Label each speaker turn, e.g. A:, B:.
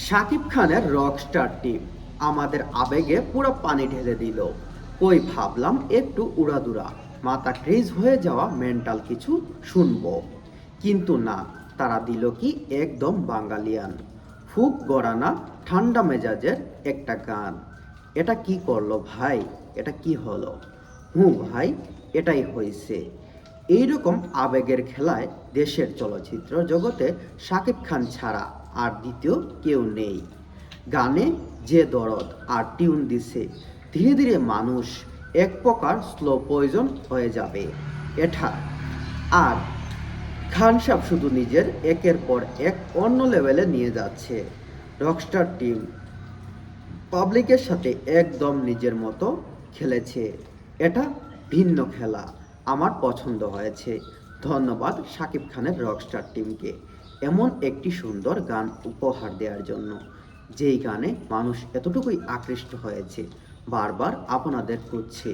A: শাকিব খানের Rockstar team আমাদের আবেগে পুরো পানি ঢেলে দিল। কই ভাবলাম একটু উড়াদুরা মাথা ক্রেজ হয়ে যাওয়া মেন্টাল কিছু শুনবো, কিন্তু না, তারা দিল কি একদম বাঙালিয়ান ফুক গড়ানা ঠান্ডা মেজাজের একটা গান। এটা কি করলো ভাই? এটা কি হলো? ভাই, এটাই হয়েছে। এইরকম আবেগের খেলায় দেশের চলচ্চিত্র জগতে শাকিব খান ছাড়া আর দ্বিতীয় কেউ নেই। গানে যে দরদ আর টিউন দিছে, ধীরে ধীরে মানুষ এক প্রকার স্লো পয়জন হয়ে যাবে এটা। আর খান সাহেব শুধু নিজের একের পর এক অন্য লেভেলে নিয়ে যাচ্ছে। রকস্টার টিম পাবলিকের সাথে একদম নিজের মতো খেলেছে। এটা ভিন্ন খেলা, আমার পছন্দ হয়েছে। ধন্যবাদ শাকিব খানের রকস্টার টিমকে এমন একটি সুন্দর গান উপহার দেওয়ার জন্য, যেই গানে মানুষ এতটুকুই আকৃষ্ট হয়েছে, বারবার আপনাদের খুঁজছে।